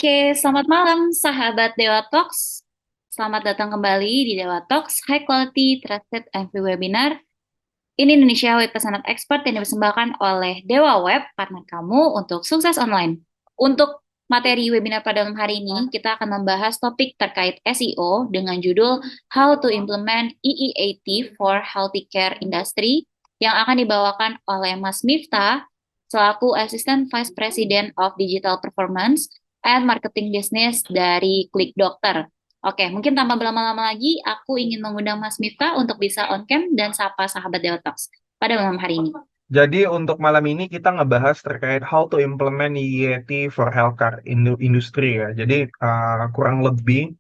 Oke, selamat malam sahabat Dewa Talks. Selamat datang kembali di Dewa Talks High Quality Trusted and Free Webinar in Indonesia with Personal Expert yang dipersembahkan oleh Dewa Web, partner kamu untuk sukses online. Untuk materi webinar pada malam hari ini, kita akan membahas topik terkait SEO dengan judul How to Implement EEAT for Healthcare Industry yang akan dibawakan oleh Mas Miftah selaku Assistant Vice President of Digital Performance and Marketing Business dari Klik Dokter. Oke, mungkin tanpa berlama-lama lagi, aku ingin mengundang Mas Miftah untuk bisa on cam dan sapa sahabat Dewa Talks pada malam hari ini. Jadi untuk malam ini kita ngebahas terkait how to implement EEAT for healthcare industry ya. Jadi kurang lebih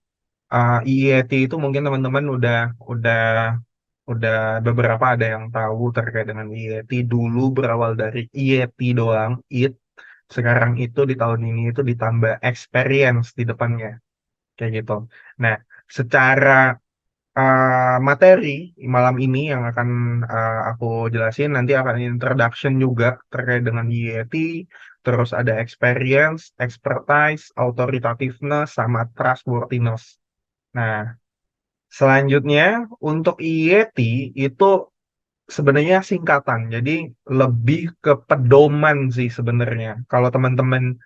EEAT itu mungkin teman-teman udah beberapa ada yang tahu terkait dengan EEAT. Dulu berawal dari EAT doang, it. Sekarang itu di tahun ini itu ditambah experience di depannya kayak gitu. Nah, secara materi malam ini yang akan aku jelasin nanti akan introduction juga terkait dengan YET, terus ada experience, expertise, authoritativeness, sama trustworthiness. Nah, selanjutnya untuk YET itu sebenarnya singkatan, jadi lebih ke pedoman sih sebenarnya. Kalau teman-teman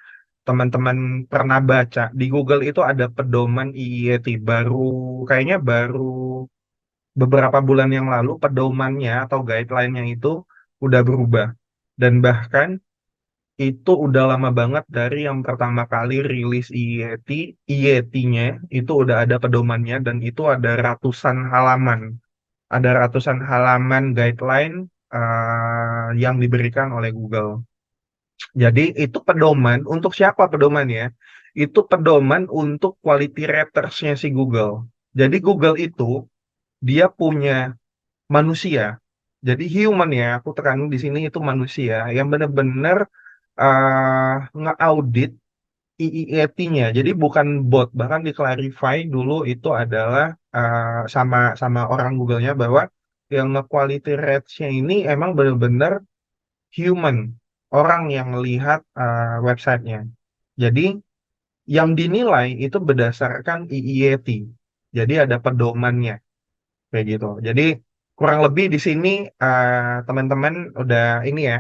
pernah baca di Google itu ada pedoman IET kayaknya baru beberapa bulan yang lalu pedomannya atau guideline-nya itu udah berubah. Dan bahkan itu udah lama banget dari yang pertama kali rilis IET, IET-nya itu udah ada pedomannya dan itu ada ratusan halaman. Ada ratusan halaman guideline yang diberikan oleh Google. Jadi itu pedoman untuk siapa pedomannya? Itu pedoman untuk quality raters-nya si Google. Jadi Google itu dia punya manusia. Jadi human ya, aku tekan di sini itu manusia yang benar-benar nge-audit IIET-nya. Jadi bukan bot, bahkan di-clarify dulu itu adalah sama sama orang Google-nya bahwa yang nge-quality rates-nya ini emang benar-benar human, orang yang lihat websitenya. Jadi yang dinilai itu berdasarkan IIET. Jadi ada pedomannya kayak gitu. Jadi kurang lebih di sini teman-teman udah ini ya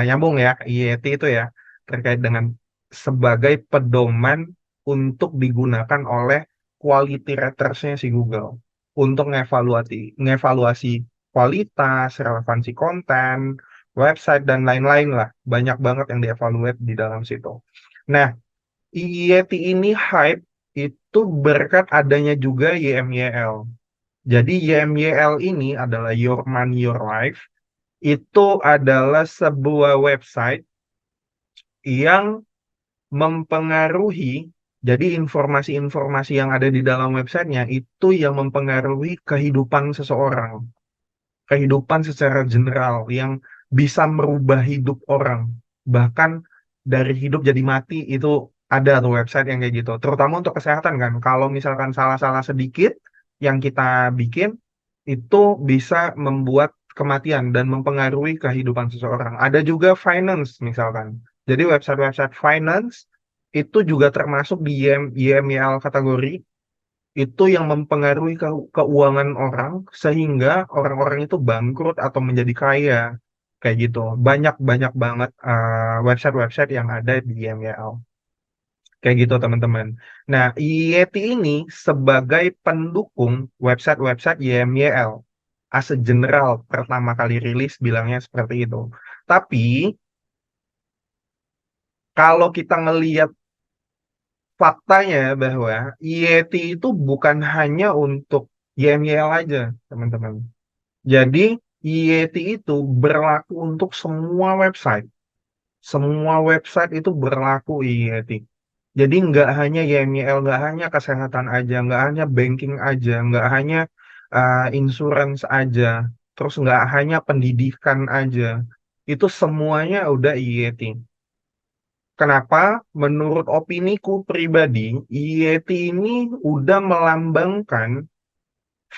nyambung ya IET itu ya terkait dengan sebagai pedoman untuk digunakan oleh quality ratersnya si Google untuk ngevaluasi kualitas, relevansi konten, website dan lain-lain lah. Banyak banget yang dievaluate di dalam situ. Nah, IET ini hype itu berkat adanya juga YMYL. Jadi YMYL ini adalah Your Money Your Life. Itu adalah sebuah website yang mempengaruhi, jadi informasi-informasi yang ada di dalam websitenya itu yang mempengaruhi kehidupan seseorang. Kehidupan secara general yang bisa merubah hidup orang. Bahkan dari hidup jadi mati itu ada tuh website yang kayak gitu. Terutama untuk kesehatan kan. Kalau misalkan salah-salah sedikit yang kita bikin itu bisa membuat kematian dan mempengaruhi kehidupan seseorang. Ada juga finance misalkan. Jadi website-website finance itu juga termasuk di YMYL kategori itu yang mempengaruhi keuangan orang sehingga orang-orang itu bangkrut atau menjadi kaya kayak gitu. Banyak banget website-website yang ada di YMYL kayak gitu teman-teman. Nah, Yeti ini sebagai pendukung website-website YMYL as a general pertama kali rilis bilangnya seperti itu. Tapi kalau kita ngelihat faktanya bahwa Yeti itu bukan hanya untuk YMYL aja, teman-teman. Jadi Yeti itu berlaku untuk semua website. Semua website itu berlaku Yeti. Jadi nggak hanya YMYL, nggak hanya kesehatan aja, nggak hanya banking aja, nggak hanya insurance aja, terus nggak hanya pendidikan aja. Itu semuanya udah Yeti. Kenapa? Menurut opiniku pribadi, Yeti ini udah melambangkan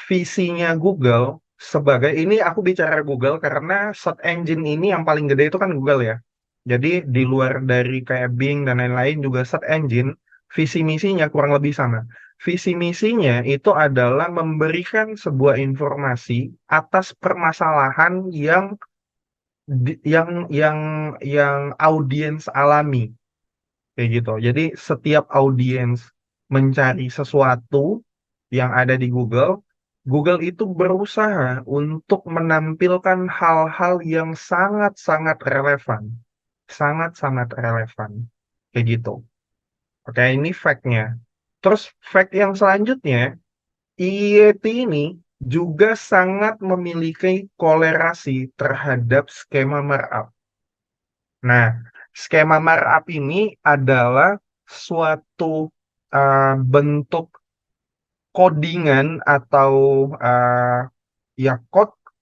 visinya Google sebagai ini aku bicara Google karena search engine ini yang paling gede itu kan Google ya. Jadi di luar dari kayak Bing dan lain-lain juga search engine visi misinya kurang lebih sama. Visi misinya itu adalah memberikan sebuah informasi atas permasalahan yang audiens alami kayak gitu. Jadi setiap audiens mencari sesuatu yang ada di Google, Google itu berusaha untuk menampilkan hal-hal yang sangat-sangat relevan, sangat-sangat relevan kayak gitu. Oke, ini fact-nya. Terus fact yang selanjutnya, IET ini juga sangat memiliki kolerasi terhadap skema markup. Nah, skema markup ini adalah suatu bentuk codingan atau uh, ya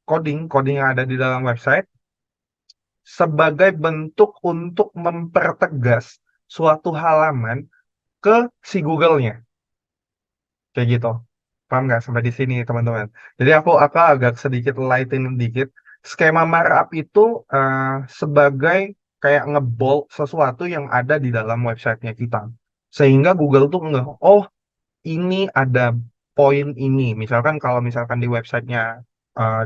coding yang ada di dalam website sebagai bentuk untuk mempertegas suatu halaman ke si Google-nya. Kayak gitu. Paham nggak sampai di sini teman-teman? Jadi aku agak sedikit lightin dikit. Skema markup itu uh, sebagai kayak ngebold sesuatu yang ada di dalam websitenya kita. Sehingga Google tuh oh ini ada poin ini. Misalkan kalau misalkan di websitenya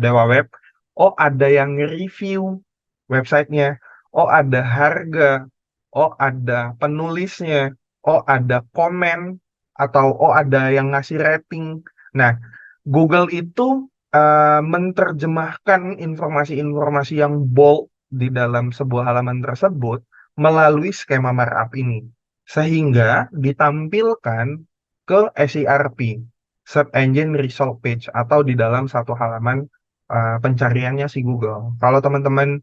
Dewa Web, oh ada yang review websitenya, oh ada harga, oh ada penulisnya, oh ada komen, atau oh ada yang ngasih rating. Nah, Google itu menerjemahkan informasi-informasi yang bold di dalam sebuah halaman tersebut melalui skema markup ini. Sehingga ditampilkan ke SERP, Search Engine Result Page, atau di dalam satu halaman pencariannya si Google. Kalau teman-teman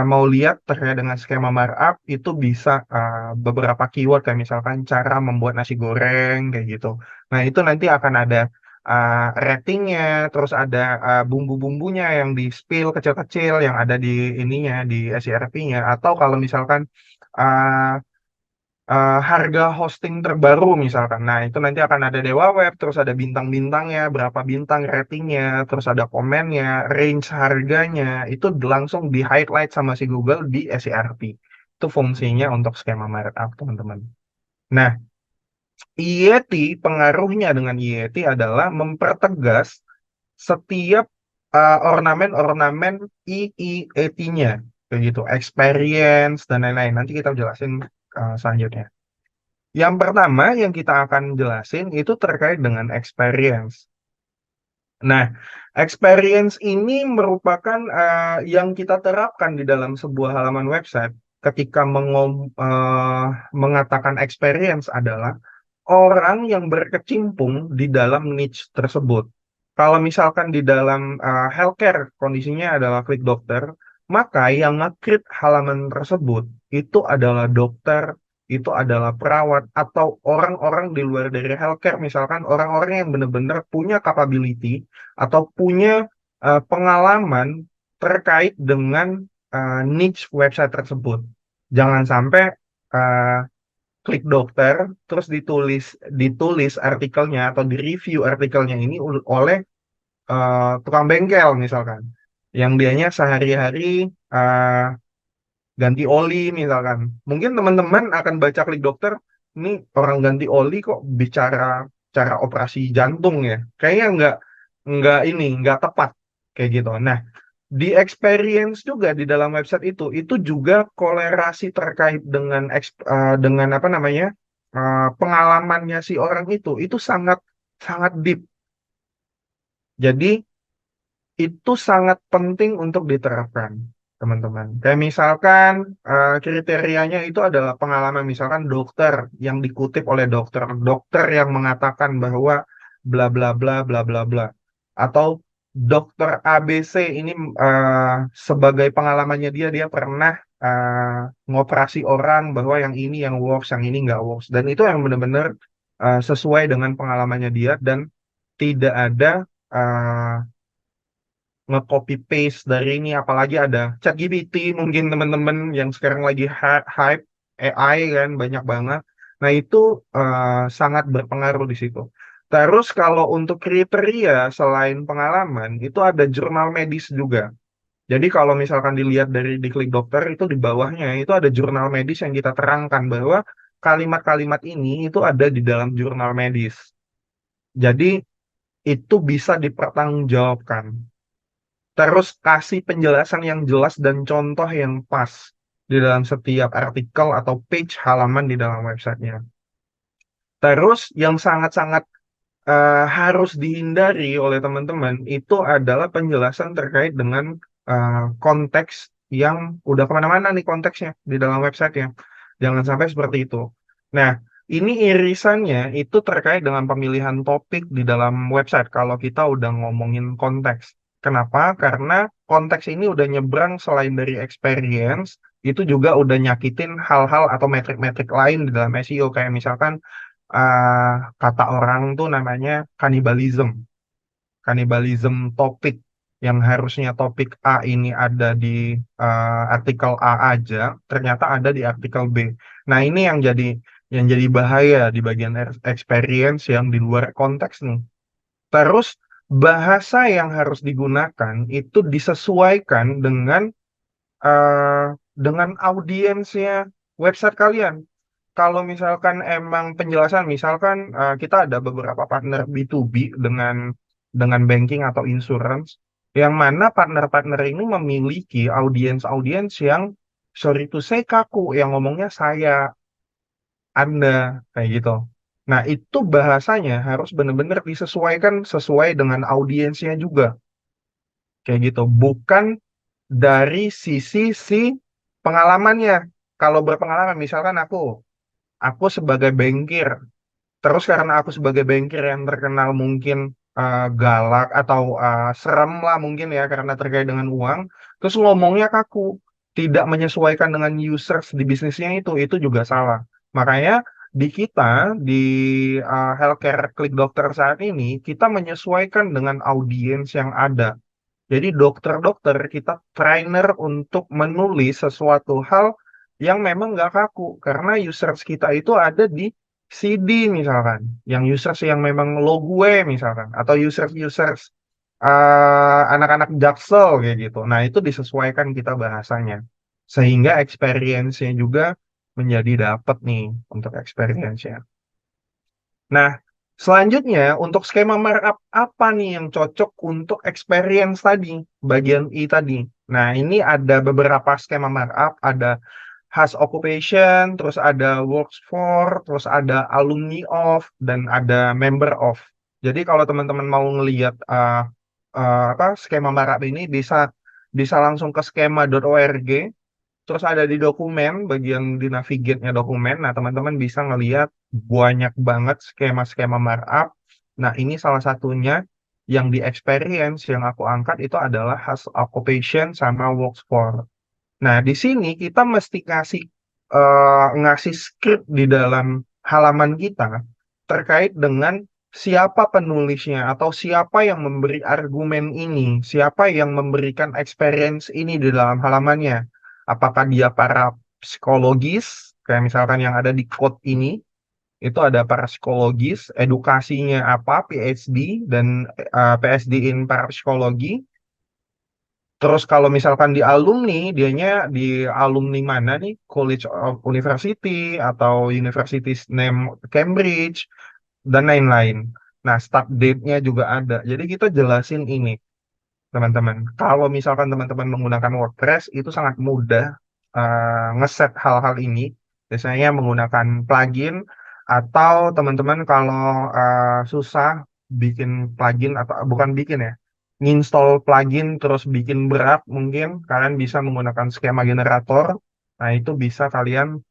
mau lihat terkait dengan skema markup, itu bisa beberapa keyword kayak misalkan cara membuat nasi goreng kayak gitu. Nah, itu nanti akan ada ratingnya, terus ada bumbu-bumbunya yang di spill kecil-kecil yang ada di ininya, di SERP-nya. Atau kalau misalkan uh, harga hosting terbaru misalkan. Nah, itu nanti akan ada Dewa Web, terus ada bintang-bintangnya, berapa bintang ratingnya, terus ada komennya, range harganya, itu langsung di highlight sama si Google di SERP. Itu fungsinya untuk skema markup, teman-teman. Nah, IET, pengaruhnya dengan IET adalah mempertegas setiap ornamen-ornamen IET-nya, begitu, experience dan lain-lain. Nanti kita jelasin selanjutnya. Yang pertama yang kita akan jelasin itu terkait dengan experience. Nah, experience ini merupakan yang kita terapkan di dalam sebuah halaman website ketika mengatakan experience adalah orang yang berkecimpung di dalam niche tersebut. Kalau misalkan di dalam healthcare kondisinya adalah klik dokter, maka yang nge-create halaman tersebut itu adalah dokter, itu adalah perawat, atau orang-orang di luar dari healthcare, misalkan orang-orang yang benar-benar punya capability atau punya pengalaman terkait dengan niche website tersebut. Jangan sampai uh, klik dokter, terus ditulis artikelnya atau di review artikelnya ini oleh tukang bengkel misalkan, yang dianya sehari-hari uh, ganti oli misalkan. Mungkin teman-teman akan baca klik dokter, ini orang ganti oli kok bicara cara operasi jantung ya. Kayaknya nggak tepat kayak gitu. Nah, di experience juga di dalam website itu juga kolerasi terkait dengan apa namanya pengalamannya si orang itu sangat sangat deep. Jadi itu sangat penting untuk diterapkan, teman-teman. Kayak misalkan kriterianya itu adalah pengalaman, misalkan dokter yang dikutip oleh dokter, dokter yang mengatakan bahwa bla bla bla bla bla bla, atau dokter ABC ini sebagai pengalamannya dia pernah ngoperasi orang bahwa yang ini yang works, yang ini nggak works, dan itu yang benar-benar sesuai dengan pengalamannya dia dan tidak ada uh, nge-copy paste dari ini, apalagi ada ChatGPT mungkin teman-teman yang sekarang lagi hype AI kan banyak banget. Nah, itu sangat berpengaruh di situ. Terus kalau untuk kriteria selain pengalaman itu ada jurnal medis juga. Jadi kalau misalkan dilihat dari di Klik Dokter itu di bawahnya itu ada jurnal medis yang kita terangkan bahwa kalimat-kalimat ini itu ada di dalam jurnal medis. Jadi itu bisa dipertanggungjawabkan. Terus kasih penjelasan yang jelas dan contoh yang pas di dalam setiap artikel atau page halaman di dalam websitenya. Terus yang sangat-sangat harus dihindari oleh teman-teman itu adalah penjelasan terkait dengan konteks yang udah kemana-mana nih konteksnya di dalam websitenya. Jangan sampai seperti itu. Nah, ini irisannya itu terkait dengan pemilihan topik di dalam website kalau kita udah ngomongin konteks. Kenapa? Karena konteks ini udah nyebrang selain dari experience, itu juga udah nyakitin hal-hal atau metrik-metrik lain di dalam SEO kayak misalkan uh, kata orang tuh namanya kanibalism. Kanibalism topik yang harusnya topik A ini ada di artikel A aja, ternyata ada di artikel B. Nah, ini yang jadi bahaya di bagian experience yang di luar konteks nih. Terus bahasa yang harus digunakan itu disesuaikan eh, dengan audiensnya website kalian. Kalau misalkan emang penjelasan, misalkan kita ada beberapa partner B2B dengan banking atau insurance, yang mana partner-partner ini memiliki audiens-audiens yang sorry to say kaku, yang ngomongnya saya, Anda, kayak gitu. Nah, itu bahasanya harus benar-benar disesuaikan sesuai dengan audiensnya juga, kayak gitu. Bukan dari sisi si pengalamannya. Kalau berpengalaman, misalkan aku sebagai bankir. Terus karena aku sebagai bankir yang terkenal mungkin galak atau serem lah mungkin ya karena terkait dengan uang, terus ngomongnya kaku, tidak menyesuaikan dengan users di bisnisnya itu juga salah. Makanya di kita di healthcare klik dokter saat ini kita menyesuaikan dengan audiens yang ada. Jadi dokter-dokter kita trainer untuk menulis sesuatu hal yang memang nggak kaku karena users kita itu ada di CD misalkan, yang users yang memang lo gue misalkan, atau users-users anak-anak Jaksel kayak gitu. Nah itu disesuaikan kita bahasanya sehingga experience-nya juga menjadi dapat nih untuk experience-nya. Nah, selanjutnya untuk skema markup apa nih yang cocok untuk experience tadi, bagian I tadi. Nah, ini ada beberapa skema markup, ada has occupation, terus ada works for, terus ada alumni of, dan ada member of. Jadi kalau teman-teman mau ngelihat apa skema markup ini bisa bisa langsung ke skema.org. Terus ada di dokumen, bagian di navigate-nya dokumen. Nah, teman-teman bisa ngelihat banyak banget skema-skema markup. Nah, ini salah satunya yang di experience yang aku angkat itu adalah has occupation sama works for. Nah, di sini kita mesti ngasih script di dalam halaman kita terkait dengan siapa penulisnya atau siapa yang memberi argumen ini, siapa yang memberikan experience ini di dalam halamannya. Apakah dia para psikologis, kayak misalkan yang ada di quote ini, itu ada para psikologis, edukasinya apa, PhD, dan PSD in parapsikologi. Terus kalau misalkan di alumni, dianya di alumni mana nih? College of University atau Universities name Cambridge dan lain-lain. Nah, start date-nya juga ada. Jadi kita jelasin ini, teman-teman. Kalau misalkan teman-teman menggunakan WordPress, itu sangat mudah ngeset hal-hal ini. Biasanya menggunakan plugin atau teman-teman kalau susah bikin plugin atau bukan bikin ya, nginstall plugin terus bikin berat, mungkin kalian bisa menggunakan skema generator. Nah, itu bisa kalian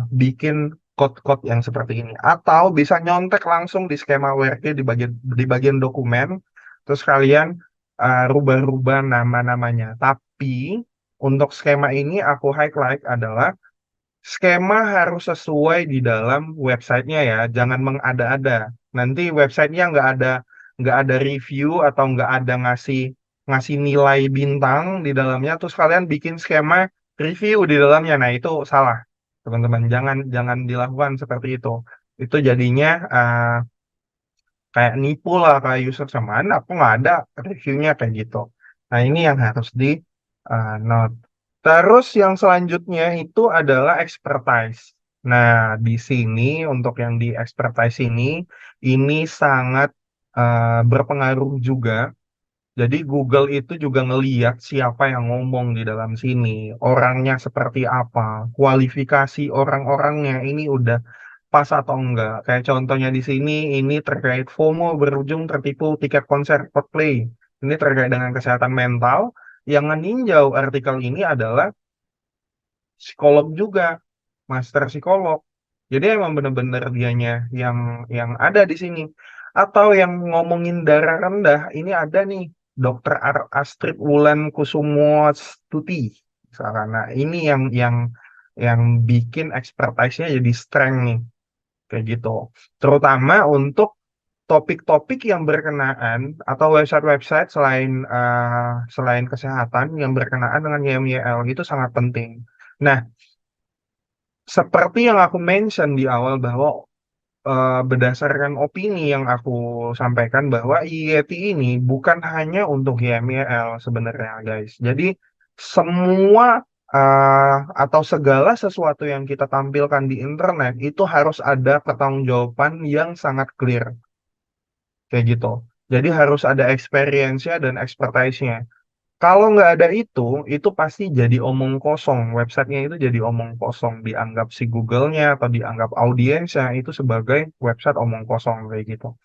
bikin code-code yang seperti ini. Atau bisa nyontek langsung di skema WRG di bagian dokumen, terus kalian rubah-rubah nama-namanya. Tapi untuk skema ini aku highlight adalah skema harus sesuai di dalam websitenya ya, jangan mengada-ada. Nanti websitenya nggak ada review atau nggak ada ngasih ngasih nilai bintang di dalamnya, terus kalian bikin skema review di dalamnya. Nah itu salah, teman-teman. Jangan jangan dilakukan seperti itu. Itu jadinya kayak nipu lah kayak user sama Anda, aku nggak ada reviewnya kayak gitu. Nah ini yang harus di note. Terus yang selanjutnya itu adalah expertise. Nah, di sini untuk yang di expertise ini sangat berpengaruh juga. Jadi Google itu juga ngeliat siapa yang ngomong di dalam sini, orangnya seperti apa, kualifikasi orang-orangnya ini udah pas atau enggak. Kayak contohnya di sini, ini terkait FOMO berujung tertipu tiket konser Coldplay. Ini terkait dengan kesehatan mental. Yang meninjau artikel ini adalah psikolog juga, master psikolog. Jadi emang bener-bener dianya yang ada di sini. Atau yang ngomongin darah rendah, ini ada nih Dokter Astrid Wulan Kusumostuti. Misalkan. Nah, ini yang bikin expertise-nya jadi strength nih, kayak gitu. Terutama untuk topik-topik yang berkenaan atau website-website selain kesehatan yang berkenaan dengan YMYL itu sangat penting. Nah, seperti yang aku mention di awal bahwa berdasarkan opini yang aku sampaikan bahwa Yeti ini bukan hanya untuk YMYL sebenarnya guys. Jadi semua atau segala sesuatu yang kita tampilkan di internet itu harus ada pertanggungjawaban yang sangat clear kayak gitu. Jadi harus ada experience-nya dan expertise-nya. Kalau nggak ada itu pasti jadi omong kosong. Websitenya itu jadi omong kosong. Dianggap si Google-nya atau dianggap audiensnya itu sebagai website omong kosong kayak gitu.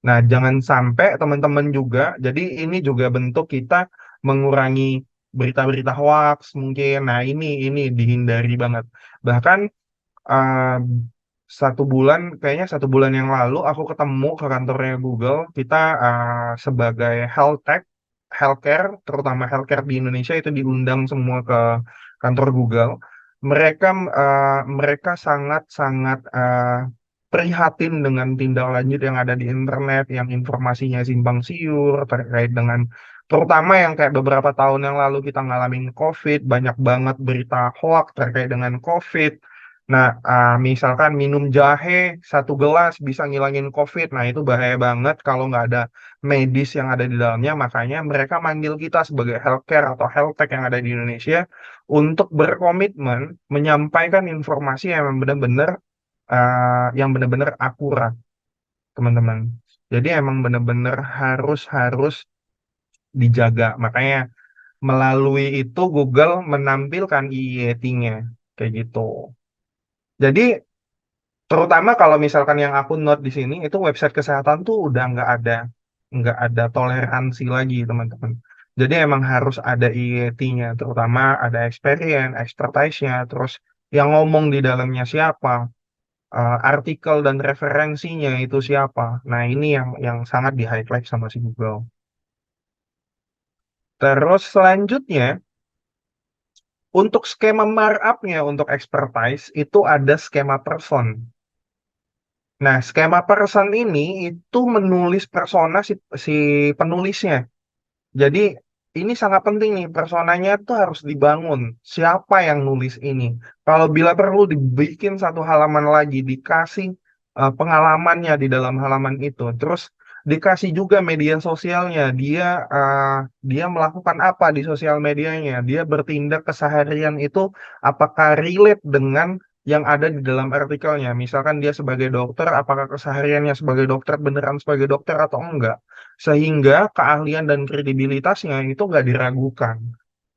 Nah, jangan sampai teman-teman juga, jadi ini juga bentuk kita mengurangi berita-berita hoax mungkin. Nah, ini dihindari banget. Bahkan eh, kayaknya 1 bulan yang lalu aku ketemu ke kantornya Google. Kita sebagai healthcare, terutama healthcare di Indonesia itu diundang semua ke kantor Google. Mereka mereka sangat-sangat prihatin dengan tindak lanjut yang ada di internet, yang informasinya simpang siur terkait dengan terutama yang kayak beberapa tahun yang lalu kita ngalamin COVID, banyak banget berita hoax terkait dengan COVID. Nah, misalkan minum jahe 1 gelas bisa ngilangin COVID. Nah, itu bahaya banget kalau nggak ada medis yang ada di dalamnya. Makanya mereka manggil kita sebagai healthcare atau health tech yang ada di Indonesia untuk berkomitmen menyampaikan informasi yang benar-benar akurat, teman-teman. Jadi emang benar-benar harus harus dijaga. Makanya melalui itu Google menampilkan IET-nya kayak gitu. Jadi terutama kalau misalkan yang aku note di sini itu website kesehatan tuh udah nggak ada toleransi lagi teman-teman. Jadi emang harus ada IET-nya, terutama ada experience, expertise-nya, terus yang ngomong di dalamnya siapa, artikel dan referensinya itu siapa. Nah ini yang sangat di highlight sama si Google. Terus selanjutnya untuk skema markup-nya untuk expertise itu ada skema person. Nah, skema person ini itu menulis persona si penulisnya. Jadi ini sangat penting nih, personanya tuh harus dibangun. Siapa yang nulis ini? Kalau bila perlu dibikin 1 halaman lagi, dikasih pengalamannya di dalam halaman itu. Terus dikasih juga media sosialnya. Dia melakukan apa di sosial medianya? Dia bertindak keseharian itu apakah relate dengan yang ada di dalam artikelnya? Misalkan dia sebagai dokter, apakah kesehariannya sebagai dokter beneran sebagai dokter atau enggak? Sehingga keahlian dan kredibilitasnya itu nggak diragukan,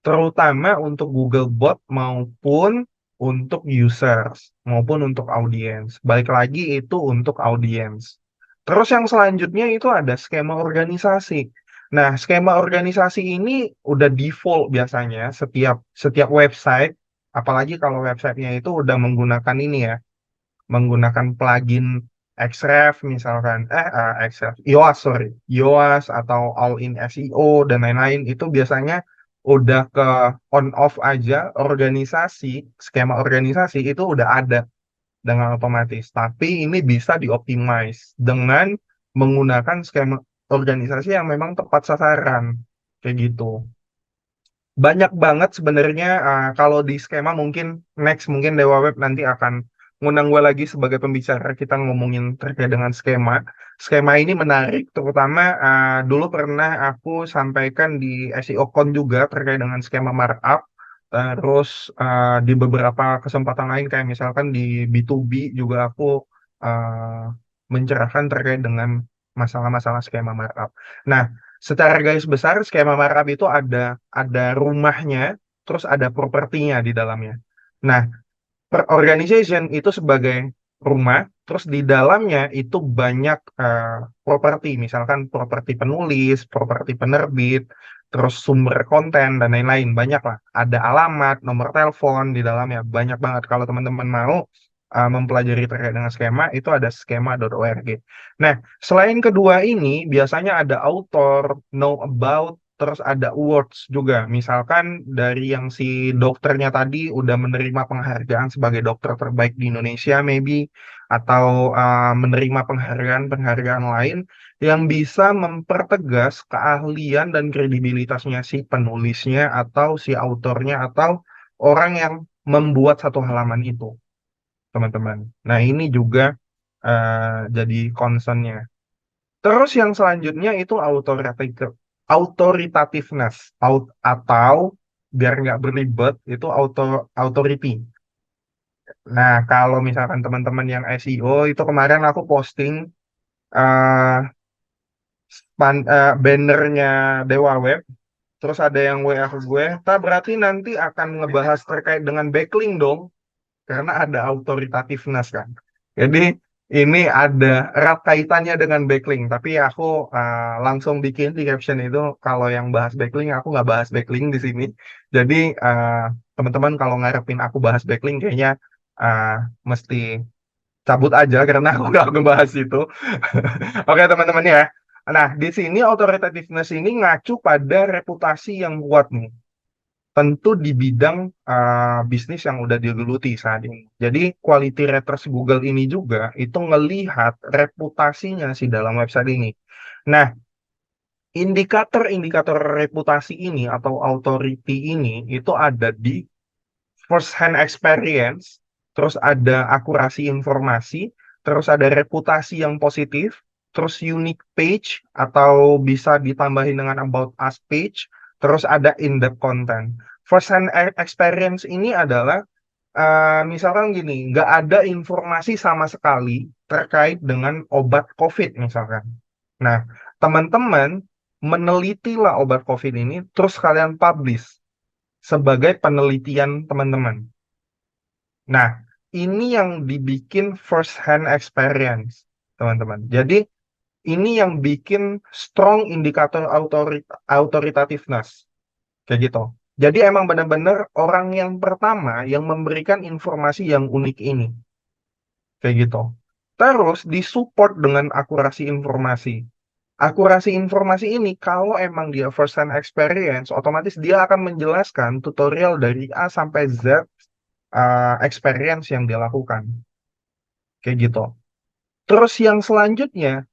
terutama untuk Google Bot maupun untuk users, maupun untuk audiens. Balik lagi itu untuk audiens. Terus yang selanjutnya itu ada skema organisasi. Nah, skema organisasi ini udah default biasanya setiap setiap website, apalagi kalau websitenya itu udah menggunakan ini ya, menggunakan plugin Ahrefs misalkan Ahrefs Yoast sorry Yoast atau All in SEO dan lain-lain itu biasanya udah ke on off aja organisasi skema organisasi itu udah ada dengan otomatis, tapi ini bisa dioptimize dengan menggunakan skema organisasi yang memang tepat sasaran kayak gitu. Banyak banget sebenarnya, kalau di skema mungkin next mungkin Dewa Web nanti akan ngundang gue lagi sebagai pembicara kita ngomongin terkait dengan skema. Skema ini menarik terutama dulu pernah aku sampaikan di SEO Con juga terkait dengan skema markup. Terus di beberapa kesempatan lain kayak misalkan di B2B juga aku uh, mencerahkan terkait dengan masalah-masalah skema markup. Nah, secara garis besar skema markup itu ada rumahnya, terus ada propertinya di dalamnya. Nah, per organization itu sebagai rumah, terus di dalamnya itu banyak properti, misalkan properti penulis, properti penerbit, terus sumber konten dan lain-lain, banyak lah. Ada alamat, nomor telepon di dalamnya, banyak banget. Kalau teman-teman mau mempelajari terkait dengan skema, itu ada skema.org. Nah, selain kedua ini, biasanya ada author, know about, terus ada awards juga. Misalkan dari yang si dokternya tadi udah menerima penghargaan sebagai dokter terbaik di Indonesia, maybe, atau menerima penghargaan-penghargaan lain yang bisa mempertegas keahlian dan kredibilitasnya si penulisnya atau si autornya atau orang yang membuat satu halaman itu, teman-teman. Nah, ini juga jadi concernnya. Terus yang selanjutnya itu autoritativeness atau biar nggak berlibat itu authority. Nah, kalau misalkan teman-teman yang SEO itu kemarin aku posting eh bannernya Dewa Web, terus ada yang WA ke gue, tak berarti nanti akan ngebahas terkait dengan backlink dong, karena ada autoritativeness kan. Jadi ini ada erat kaitannya dengan backlink, tapi aku langsung bikin di caption itu kalau yang bahas backlink aku nggak bahas backlink di sini. Jadi teman-teman kalau ngarepin aku bahas backlink kayaknya uh, mesti cabut aja karena aku nggak ngebahas itu. Oke teman-teman ya. Nah di sini autoritativeness ini ngacu pada reputasi yang kuat nih, tentu di bidang bisnis yang udah digeluti saat ini. Jadi quality raters Google ini juga itu ngelihat reputasinya sih dalam website ini. Nah, indikator-indikator reputasi ini atau authority ini itu ada di first hand experience, terus ada akurasi informasi, terus ada reputasi yang positif, terus unique page atau bisa ditambahin dengan about us page, terus ada in-depth content. First hand experience ini adalah misalkan gini, nggak ada informasi sama sekali terkait dengan obat COVID misalkan. Nah, teman-teman menelitilah obat COVID ini, terus kalian publish sebagai penelitian teman-teman. Nah, ini yang dibikin first hand experience, teman-teman. Jadi, ini yang bikin strong indikator autoritativeness, kayak gitu. Jadi emang benar-benar orang yang pertama yang memberikan informasi yang unik ini, kayak gitu. Terus disupport dengan akurasi informasi. Akurasi informasi ini kalau emang dia first hand experience, otomatis dia akan menjelaskan tutorial dari A sampai Z experience yang dia lakukan. Kayak gitu. Terus yang selanjutnya,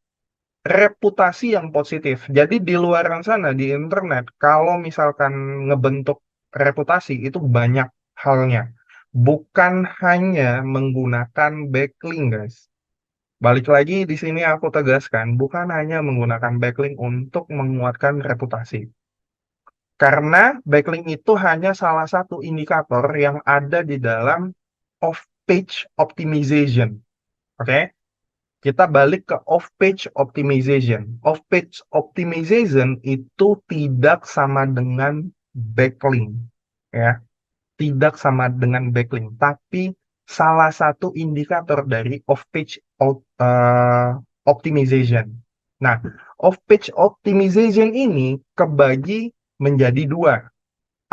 reputasi yang positif. Jadi di luar sana, di internet, kalau misalkan ngebentuk reputasi, itu banyak halnya. Bukan hanya menggunakan backlink, guys. Balik lagi di sini aku tegaskan, bukan hanya menggunakan backlink untuk menguatkan reputasi. Karena backlink itu hanya salah satu indikator yang ada di dalam off-page optimization. Oke? Kita balik ke off-page optimization. Off-page optimization itu tidak sama dengan backlink, ya. Tidak sama dengan backlink, tapi salah satu indikator dari off-page optimization. Nah, off-page optimization ini kebagi menjadi dua.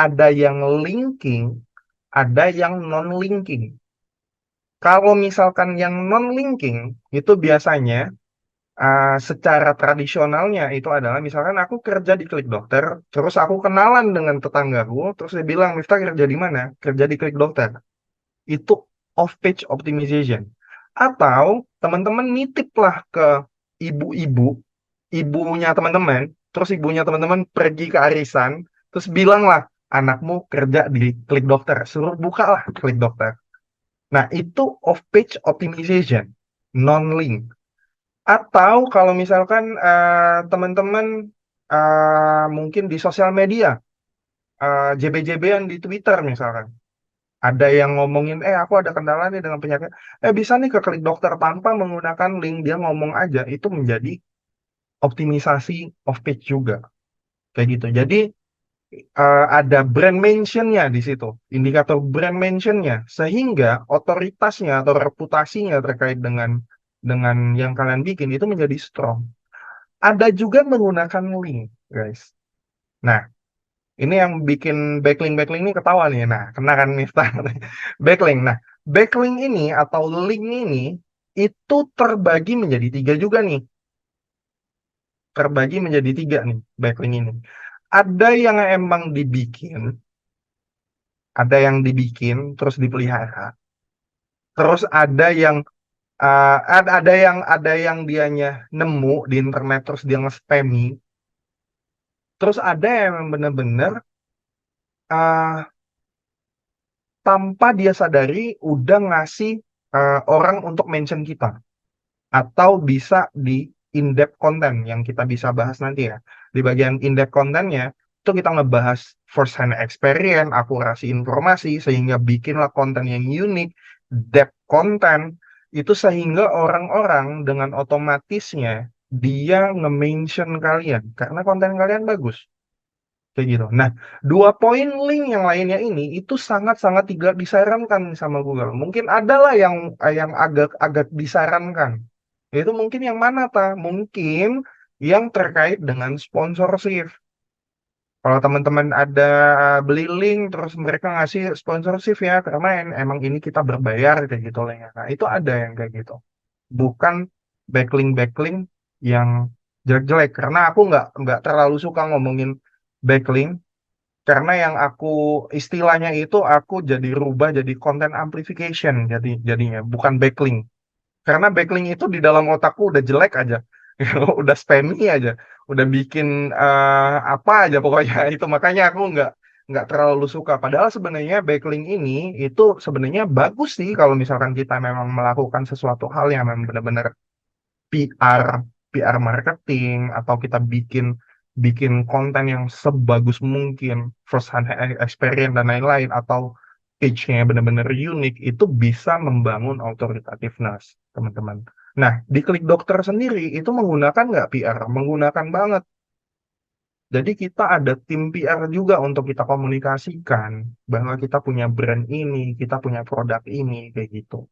Ada yang linking, ada yang non-linking. Kalau misalkan yang non-linking, itu biasanya secara tradisionalnya itu adalah misalkan aku kerja di Klik Dokter, terus aku kenalan dengan tetanggaku, terus dia bilang, Miftah kerja di mana? Kerja di Klik Dokter. Itu off-page optimization. Atau teman-teman nitiplah ke ibu-ibu, ibunya teman-teman, terus ibunya teman-teman pergi ke arisan, terus bilanglah, anakmu kerja di Klik Dokter, suruh bukalah Klik Dokter. Nah, itu off-page optimization, non-link. Atau kalau misalkan teman-teman mungkin di sosial media, JB-JB-an di Twitter misalkan. Ada yang ngomongin, aku ada kendala nih dengan penyakit. Bisa nih ke klik dokter tanpa menggunakan link, dia ngomong aja. Itu menjadi optimisasi off page juga. Kayak gitu. Jadi ada brand mentionnya di situ, indikator brand mentionnya, sehingga otoritasnya atau reputasinya terkait dengan yang kalian bikin itu menjadi strong. Ada juga menggunakan link, guys. Nah, ini yang bikin backlink ini ketawa nih. Nah, kena kan nih backlink. Nah, backlink ini atau link ini itu terbagi menjadi tiga juga nih. Terbagi menjadi tiga nih backlink ini. Ada yang emang dibikin, terus dipelihara. Terus ada yang dianya nemu di internet terus dia nge-spammy. Terus ada yang bener-bener uh, tanpa dia sadari udah ngasih orang untuk mention kita atau bisa di in-depth content yang kita bisa bahas nanti ya. Di bagian in-depth content-nya itu kita ngebahas first hand experience, akurasi informasi sehingga bikinlah konten yang unik, depth content itu sehingga orang-orang dengan otomatisnya dia nge-mention kalian karena konten kalian bagus. Kayak gitu. Nah, dua poin link yang lainnya ini itu sangat-sangat tidak disarankan sama Google. Mungkin adalah yang agak disarankan. Itu mungkin yang mana, Ta? Mungkin yang terkait dengan sponsorship. Kalau teman-teman ada beli link terus mereka ngasih sponsorship ya karena emang ini kita berbayar kayak gitu lah ya. Nah, itu ada yang kayak gitu. Bukan backlink yang jelek-jelek karena aku nggak terlalu suka ngomongin backlink karena yang aku istilahnya itu aku jadi rubah jadi content amplification jadinya bukan backlink karena backlink itu di dalam otakku udah jelek aja udah spammy aja udah bikin apa aja pokoknya itu makanya aku nggak terlalu suka padahal sebenarnya backlink ini itu sebenarnya bagus sih kalau misalkan kita memang melakukan sesuatu hal yang memang benar-benar PR, PR marketing, atau kita bikin bikin konten yang sebagus mungkin, first hand experience dan lain-lain, atau page-nya benar-benar unik, itu bisa membangun authoritative-ness, teman-teman. Nah, di Klik Dokter sendiri itu menggunakan nggak PR? Menggunakan banget. Jadi kita ada tim PR juga untuk kita komunikasikan bahwa kita punya brand ini, kita punya produk ini, kayak gitu.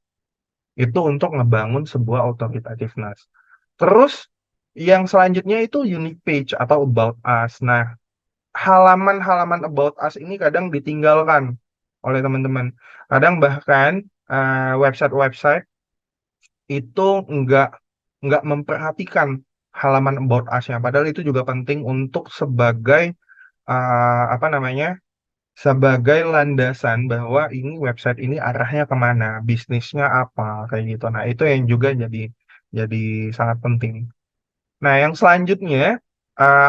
Itu untuk ngebangun sebuah authoritativeness. Terus yang selanjutnya itu unique page atau about us. Nah, halaman-halaman about us ini kadang ditinggalkan oleh teman-teman. Kadang bahkan website-website itu nggak nggak memperhatikan halaman about us-nya. Padahal itu juga penting untuk sebagai apa namanya? Sebagai landasan bahwa ini website ini arahnya kemana, bisnisnya apa, kayak gitu. Nah, itu yang juga jadi sangat penting. Nah, yang selanjutnya,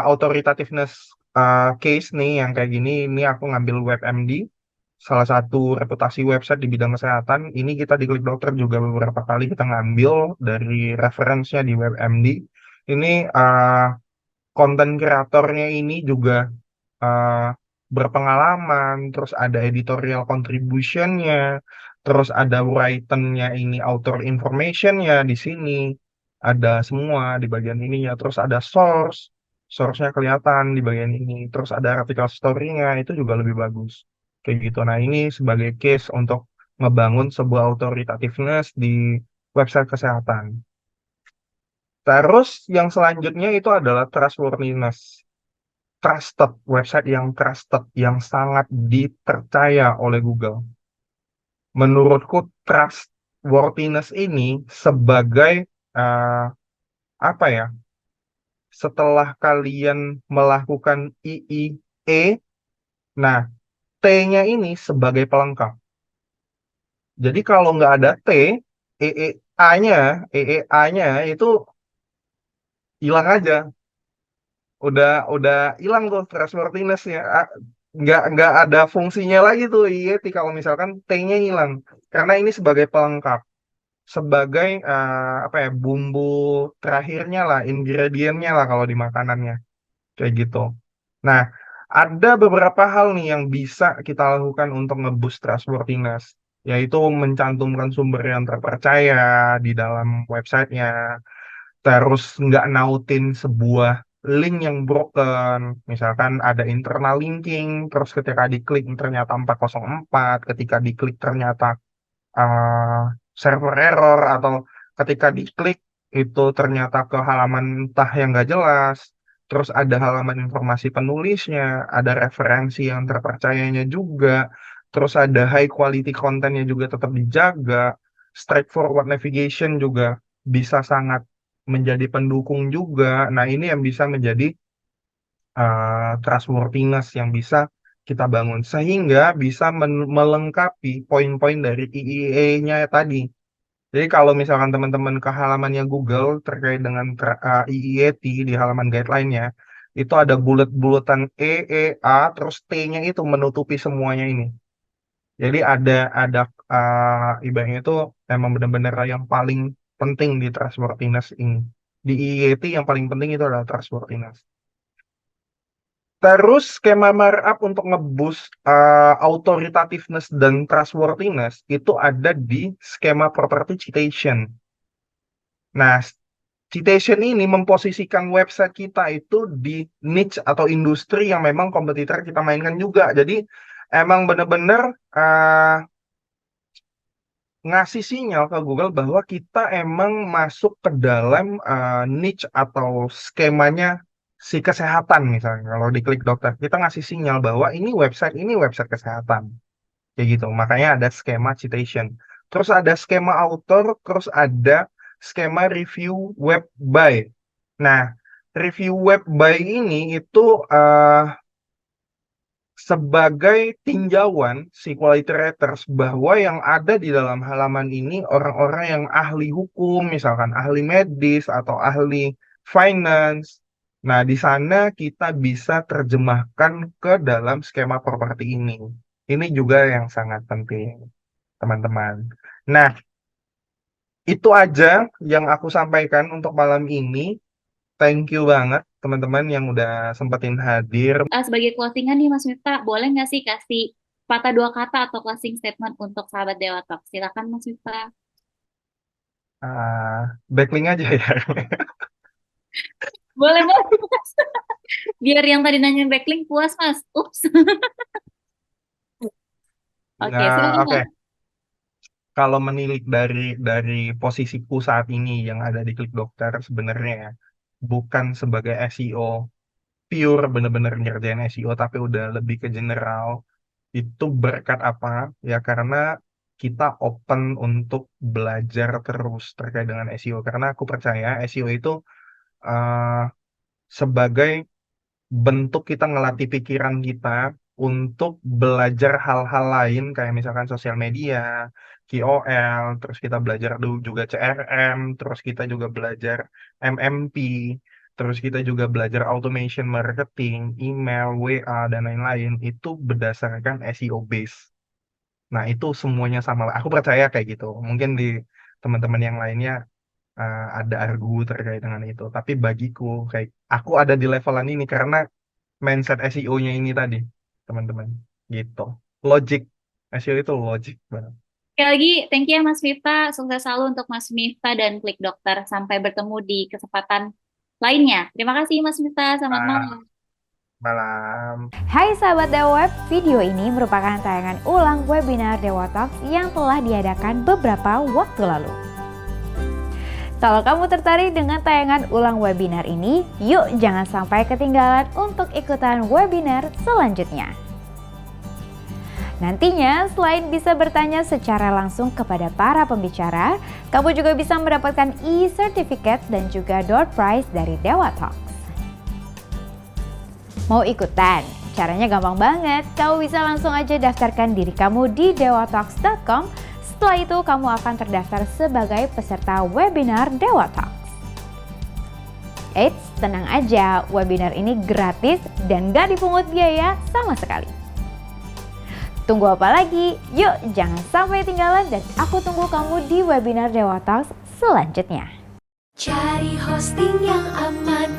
authoritativeness case nih, yang kayak gini, ini aku ngambil WebMD, salah satu reputasi website di bidang kesehatan. Ini kita di Klik Dokter juga beberapa kali kita ngambil dari referensinya di WebMD. Ini konten kreatornya ini juga uh, berpengalaman, terus ada editorial contribution-nya, terus ada written-nya ini author information-nya di sini, ada semua di bagian ininya, terus ada source-nya kelihatan di bagian ini, terus ada artikel story-nya, itu juga lebih bagus. Kayak gitu. Nah, ini sebagai case untuk ngebangun sebuah authoritativeness di website kesehatan. Terus yang selanjutnya itu adalah trustworthiness trusted, website yang trusted, yang sangat dipercaya oleh Google. Menurutku trustworthiness ini sebagai eh, apa ya? Setelah kalian melakukan IIE, nah T-nya ini sebagai pelengkap. Jadi kalau nggak ada T, EEA-nya, EEA-nya itu hilang aja. Udah hilang tuh trustworthiness-nya. Nggak ada fungsinya lagi tuh IET kalau misalkan T-nya hilang karena ini sebagai pelengkap sebagai apa ya bumbu terakhirnya lah ingredientnya lah kalau di makanannya kayak gitu. Nah, Ada beberapa hal nih yang bisa kita lakukan untuk nge-boost trustworthiness, yaitu mencantumkan sumber yang terpercaya di dalam websitenya, terus nggak nautin sebuah link yang broken, misalkan ada internal linking, terus ketika diklik ternyata 404, ketika diklik ternyata uh, server error, atau ketika diklik itu ternyata ke halaman entah yang nggak jelas, terus ada halaman informasi penulisnya, ada referensi yang terpercayanya juga, terus ada high quality kontennya juga tetap dijaga, straightforward navigation juga bisa sangat menjadi pendukung juga. Nah, ini yang bisa menjadi trustworthiness yang bisa kita bangun sehingga bisa melengkapi poin-poin dari IIE-nya tadi. Jadi kalau misalkan teman-teman ke halamannya Google terkait dengan IIET di halaman guideline-nya, itu ada bulet-buletan E, E, A, terus T-nya itu menutupi semuanya ini. Jadi ada ibaratnya itu emang benar-benar yang paling penting di trustworthiness ini. Di IIET yang paling penting itu adalah trustworthiness. Terus skema markup untuk nge-boost authoritativeness dan trustworthiness itu ada di skema property citation. Nah, citation ini memposisikan website kita itu di niche atau industri yang memang kompetitor kita mainkan juga. Jadi emang bener-bener ngasih sinyal ke Google bahwa kita emang masuk ke dalam niche atau skemanya si kesehatan misalnya. Kalau diklik dokter, kita ngasih sinyal bahwa ini website kesehatan. Kayak gitu. Makanya ada skema citation. Terus ada skema author, terus ada skema review web by. Nah, review web by ini itu sebagai tinjauan si quality writers bahwa yang ada di dalam halaman ini orang-orang yang ahli hukum, misalkan ahli medis atau ahli finance. Nah, di sana kita bisa terjemahkan ke dalam skema properti ini. Ini juga yang sangat penting, teman-teman. Nah, itu aja yang aku sampaikan untuk malam ini. Thank you banget, teman-teman yang udah sempetin hadir. Sebagai closingan nih Mas Miftah, boleh nggak sih kasih patah dua kata atau closing statement untuk sahabat Dewa Talk? Silakan Mas Miftah. Backlink aja ya. Boleh Mas. Biar yang tadi nanya backlink puas Mas. Ups. Oke, silakan Oke. Mas. Kalau menilik dari posisiku saat ini yang ada di Klik Dokter, sebenarnya bukan sebagai SEO pure bener-bener ngerjain SEO, tapi udah lebih ke general. Itu berkat apa? Ya karena kita open untuk belajar terus terkait dengan SEO. Karena aku percaya SEO itu uh, sebagai bentuk kita ngelatih pikiran kita untuk belajar hal-hal lain kayak misalkan sosial media, KOL, terus kita belajar dulu juga CRM, terus kita juga belajar MMP, terus kita juga belajar automation marketing, email, WA, dan lain-lain. Itu berdasarkan SEO base. Nah, itu semuanya sama. Aku percaya kayak gitu. Mungkin di teman-teman yang lainnya ada argu terkait dengan itu. Tapi bagiku, kayak aku ada di levelan ini karena mindset SEO-nya ini tadi, teman-teman. Gitu. Logic. SEO itu logic banget. Sekali lagi, thank you ya Mas Miftah. Sukses selalu untuk Mas Miftah dan Klik Dokter. Sampai bertemu di kesempatan lainnya. Terima kasih Mas Miftah. Selamat malam. Malam. Hai sahabat Dewa Web, video ini merupakan tayangan ulang webinar Dewa Talks yang telah diadakan beberapa waktu lalu. Kalau kamu tertarik dengan tayangan ulang webinar ini, yuk jangan sampai ketinggalan untuk ikutan webinar selanjutnya. Nantinya, selain bisa bertanya secara langsung kepada para pembicara, kamu juga bisa mendapatkan e-certificate dan juga door prize dari Dewa Talks. Mau ikutan? Caranya gampang banget. Kamu bisa langsung aja daftarkan diri kamu di dewatalks.com. Setelah itu kamu akan terdaftar sebagai peserta webinar Dewa Talks. Eits, tenang aja, webinar ini gratis dan gak dipungut biaya sama sekali. Tunggu apa lagi? Yuk jangan sampai ketinggalan dan aku tunggu kamu di webinar Dewa Talks selanjutnya. Cari hosting yang aman